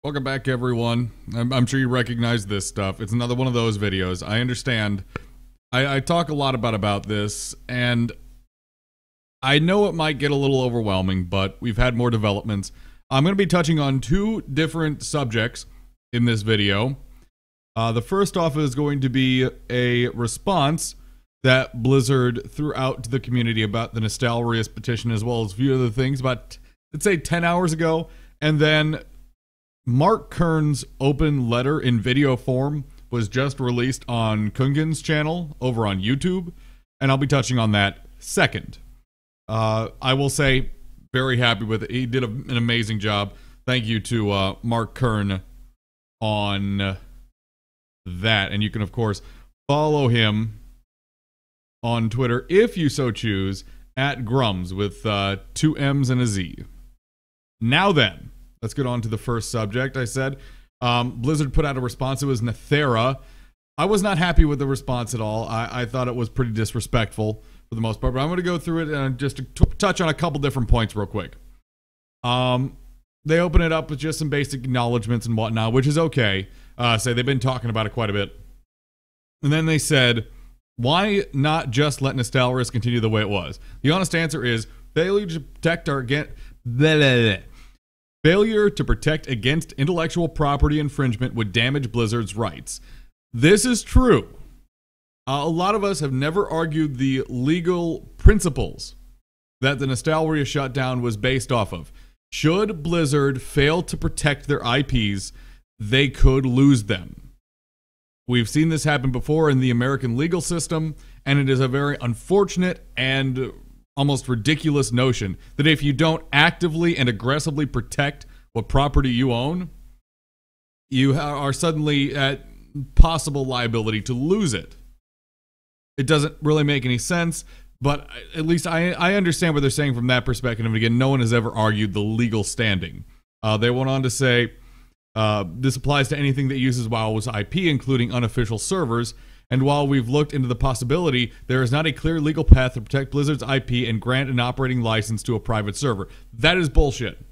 Welcome back, everyone. I'm sure you recognize this stuff. It's another one of those videos. I understand. I talk a lot about this, and I know it might get a little overwhelming, but we've had more developments. I'm going to be touching on two different subjects in this video. The first off is going to be a response that Blizzard threw out to the community about the Nethaera petition, as well as a few other things about, let's say, 10 hours ago. And then Mark Kern's open letter in video form was just released on Kungen's channel over on YouTube, and I'll be touching on that second. I will say, very happy with it. He did an amazing job. Thank you to Mark Kern on that. And you can, of course, follow him on Twitter, if you so choose, at Grums with 2 M's and a Z. Now then, let's get on to the first subject. I said Blizzard put out a response. It was Nethaera. I was not happy with the response at all. I thought it was pretty disrespectful for the most part, but I'm going to go through it and just touch on a couple different points real quick. They open it up with just some basic acknowledgments and whatnot, which is okay. Say they've been talking about it quite a bit. And then they said, why not just let Nethaera continue the way it was? The honest answer is failure to protect failure to protect against intellectual property infringement would damage Blizzard's rights. This is true. A lot of us have never argued the legal principles that the Nethaera shutdown was based off of. Should Blizzard fail to protect their IPs, they could lose them. We've seen this happen before in the American legal system, and it is a very unfortunate and almost ridiculous notion that if you don't actively and aggressively protect what property you own, you are suddenly at possible liability to lose it. It doesn't really make any sense, but at least I understand what they're saying from that perspective. And again, no one has ever argued the legal standing. They went on to say, this applies to anything that uses WoW's IP, including unofficial servers. And while we've looked into the possibility, there is not a clear legal path to protect Blizzard's IP and grant an operating license to a private server. That is bullshit.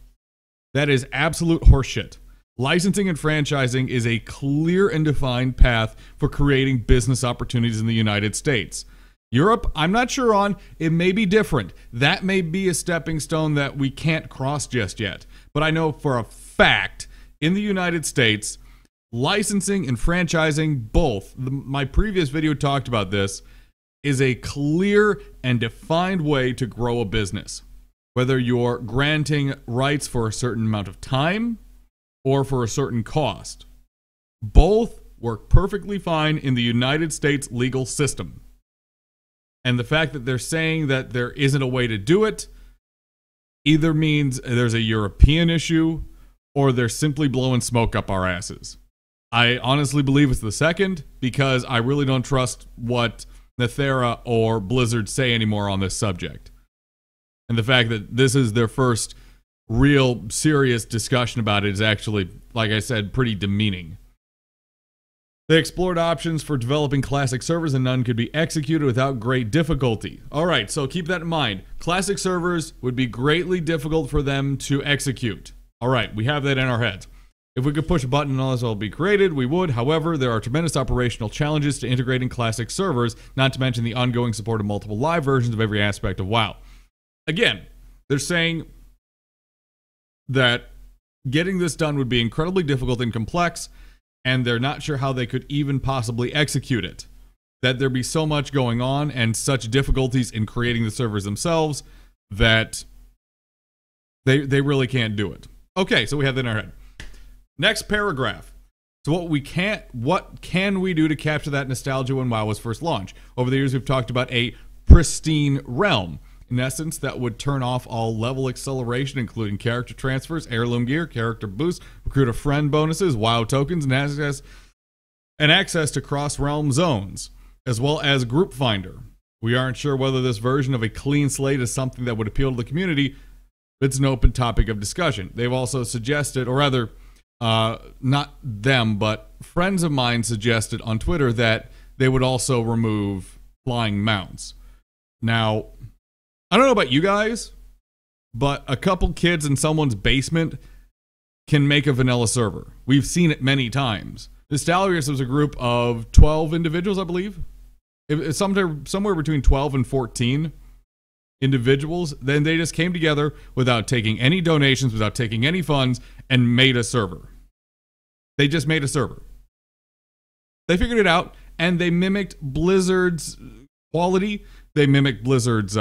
That is absolute horseshit. Licensing and franchising is a clear and defined path for creating business opportunities in the United States. Europe, I'm not sure on. It may be different. That may be a stepping stone that we can't cross just yet. But I know for a fact, in the United States, licensing and franchising, both, my previous video talked about this, is a clear and defined way to grow a business. Whether you're granting rights for a certain amount of time or for a certain cost. Both work perfectly fine in the United States legal system. And the fact that they're saying that there isn't a way to do it either means there's a European issue or they're simply blowing smoke up our asses. I honestly believe it's the second because I really don't trust what Nethaera or Blizzard say anymore on this subject. And the fact that this is their first real serious discussion about it is actually, like I said, pretty demeaning. They explored options for developing classic servers and none could be executed without great difficulty. Alright, so keep that in mind. Classic servers would be greatly difficult for them to execute. Alright, we have that in our heads. If we could push a button and all this will be created, we would. However, there are tremendous operational challenges to integrating classic servers, not to mention the ongoing support of multiple live versions of every aspect of WoW. Again, they're saying that getting this done would be incredibly difficult and complex, and they're not sure how they could even possibly execute it. That there'd be so much going on and such difficulties in creating the servers themselves that they really can't do it. Okay, so we have that in our head. Next paragraph. So what can we do to capture that nostalgia when WoW was first launched? Over the years, we've talked about a pristine realm. In essence, that would turn off all level acceleration, including character transfers, heirloom gear, character boosts, recruit a friend bonuses, WoW tokens, and access to cross-realm zones, as well as group finder. We aren't sure whether this version of a clean slate is something that would appeal to the community, but it's an open topic of discussion. They've also suggested, or rather, not them, but friends of mine suggested on Twitter that they would also remove flying mounts. Now, I don't know about you guys, but a couple kids in someone's basement can make a vanilla server. We've seen it many times. Nestalrius was a group of 12 individuals, I believe. It's somewhere between 12 and 14 individuals. Then they just came together without taking any donations, without taking any funds, and made a server. They just made a server. They figured it out, and they mimicked Blizzard's quality. They mimicked Blizzard's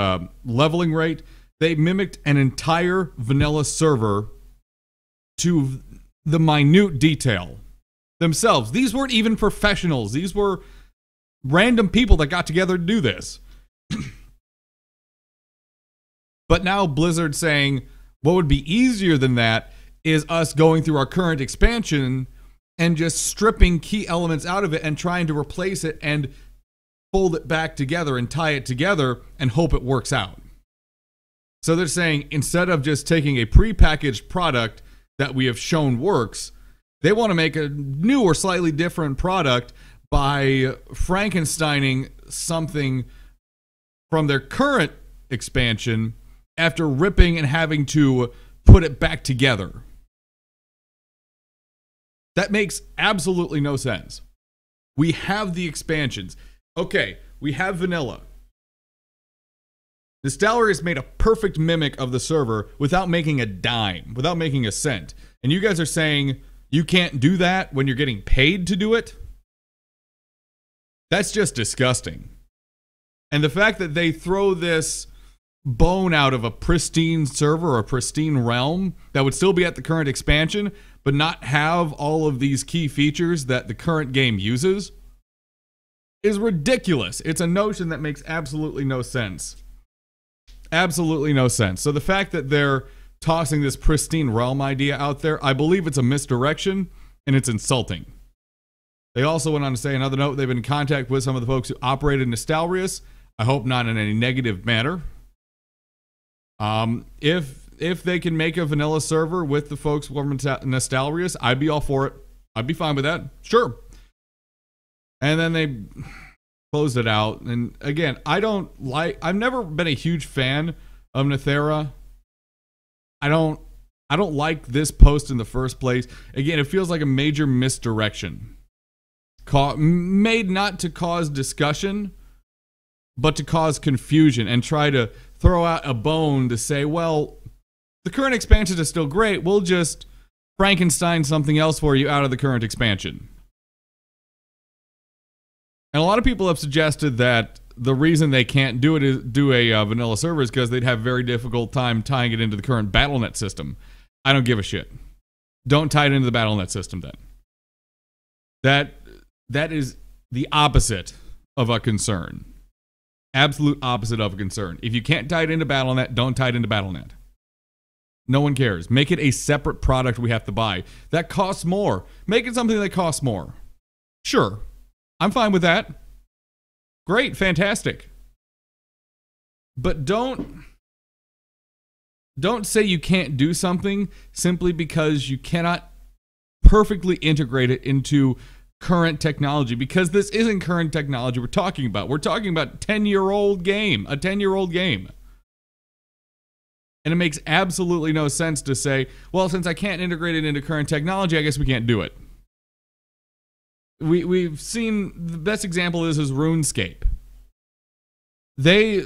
leveling rate. They mimicked an entire vanilla server to the minute detail themselves. These weren't even professionals. These were random people that got together to do this. But now Blizzard's saying, what would be easier than that is us going through our current expansion and just stripping key elements out of it and trying to replace it and fold it back together and tie it together and hope it works out. So they're saying, instead of just taking a prepackaged product that we have shown works, they want to make a new or slightly different product by Frankensteining something from their current expansion after ripping and having to put it back together. That makes absolutely no sense. We have the expansions. Okay, we have vanilla. Nestalrius made a perfect mimic of the server without making a dime, without making a cent. And you guys are saying you can't do that when you're getting paid to do it? That's just disgusting. And the fact that they throw this bone out of a pristine server or a pristine realm that would still be at the current expansion, but not have all of these key features that the current game uses, is ridiculous. It's a notion that makes absolutely no sense. Absolutely no sense. So the fact that they're tossing this pristine realm idea out there, I believe it's a misdirection and it's insulting. They also went on to say, another note, they've been in contact with some of the folks who operated Nestalrius. I hope not in any negative manner. If they can make a vanilla server with the folks from Nestalrius, I'd be all for it. I'd be fine with that. Sure. And then they closed it out. And again, I've never been a huge fan of Nethaera. I don't like this post in the first place. Again, it feels like a major misdirection. Made not to cause discussion, but to cause confusion and try to throw out a bone to say, well, the current expansion is still great. We'll just Frankenstein something else for you out of the current expansion. And a lot of people have suggested that the reason they can't do it is do a vanilla server is because they'd have a very difficult time tying it into the current BattleNet system. I don't give a shit. Don't tie it into the BattleNet system then. That is the opposite of a concern. Absolute opposite of a concern. If you can't tie it into BattleNet, don't tie it into BattleNet. No one cares. Make it a separate product we have to buy. That costs more. Make it something that costs more. Sure. I'm fine with that. Great. Fantastic. But don't say you can't do something simply because you cannot perfectly integrate it into current technology, because this isn't current technology we're talking about. We're talking about a 10-year-old game. And it makes absolutely no sense to say, well, since I can't integrate it into current technology, I guess we can't do it. We've seen, the best example of this is RuneScape. They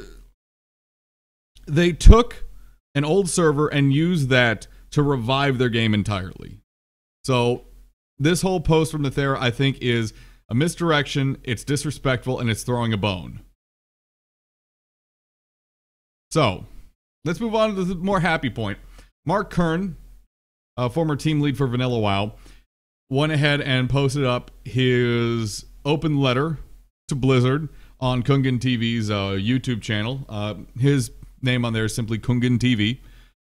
took an old server and used that to revive their game entirely. So this whole post from Nethaera, I think, is a misdirection, it's disrespectful, and it's throwing a bone. So, let's move on to the more happy point. Mark Kern, a former team lead for Vanilla WoW, went ahead and posted up his open letter to Blizzard on Kungan TV's YouTube channel. His name on there is simply Kungan TV.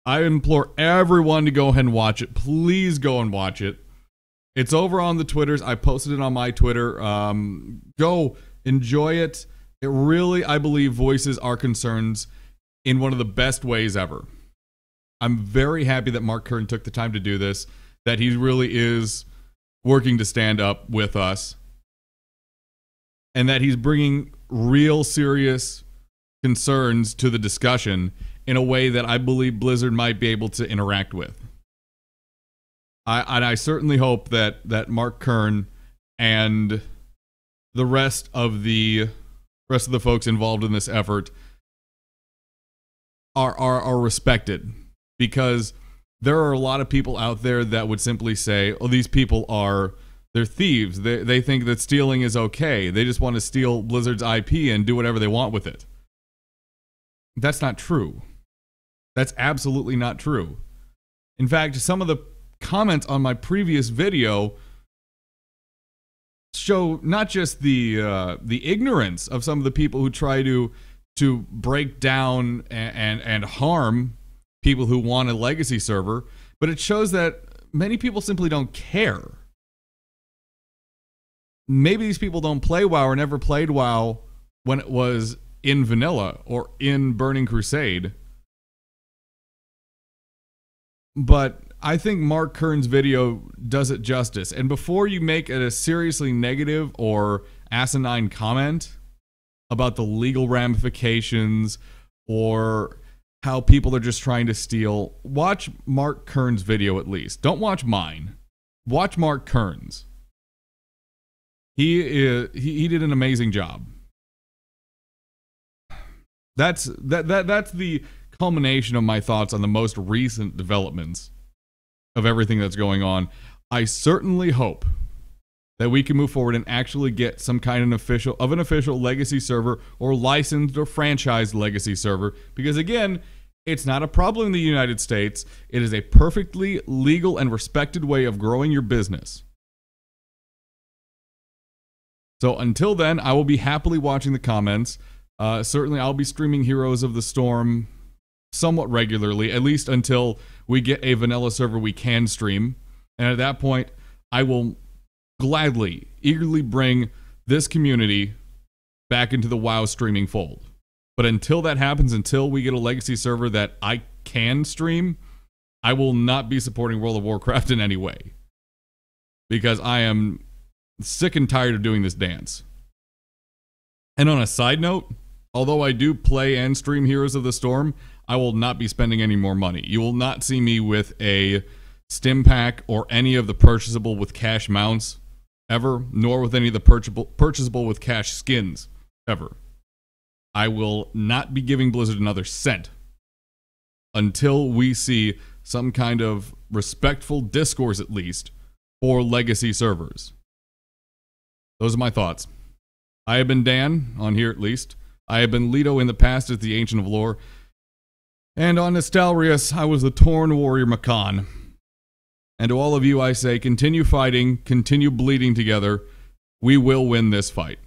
I implore everyone to go ahead and watch it. Please go and watch it. It's over on the Twitters. I posted it on my Twitter. Go enjoy it. It really, I believe, voices our concerns in one of the best ways ever. I'm very happy that Mark Kern took the time to do this, that he really is working to stand up with us, and that he's bringing real serious concerns to the discussion in a way that I believe Blizzard might be able to interact with. I certainly hope that Mark Kern and the rest of the folks involved in this effort are respected, because there are a lot of people out there that would simply say, "Oh, these people they're thieves. They think that stealing is okay. They just want to steal Blizzard's IP and do whatever they want with it." That's not true. That's absolutely not true. In fact, some of the comments on my previous video show not just the ignorance of some of the people who try to break down and harm people who want a legacy server, but it shows that many people simply don't care. Maybe these people don't play WoW or never played WoW when it was in vanilla or in Burning Crusade. But I think Mark Kern's video does it justice. And before you make a seriously negative or asinine comment about the legal ramifications or how people are just trying to steal, watch Mark Kern's video at least. Don't watch mine. Watch Mark Kern's. He did an amazing job. That's the culmination of my thoughts on the most recent developments of everything that's going on. I certainly hope that we can move forward and actually get some kind of an official legacy server or licensed or franchised legacy server, because again, it's not a problem in the United States. It is a perfectly legal and respected way of growing your business. So until then, I will be happily watching the comments. Certainly, I'll be streaming Heroes of the Storm somewhat regularly, at least until we get a vanilla server we can stream. And at that point, I will gladly, eagerly bring this community back into the WoW streaming fold. But until that happens, until we get a legacy server that I can stream, I will not be supporting World of Warcraft in any way, because I am sick and tired of doing this dance. And on a side note, although I do play and stream Heroes of the Storm, I will not be spending any more money. You will not see me with a stim pack or any of the purchasable with cash mounts ever, nor with any of the purchasable with cash skins ever. I will not be giving Blizzard another cent until we see some kind of respectful discourse, at least, for legacy servers. Those are my thoughts. I have been Dan, on here at least. I have been Leto in the past as the Ancient of Lore. And on Nostalrius, I was the Torn Warrior Makan. And to all of you I say, continue fighting, continue bleeding together. We will win this fight.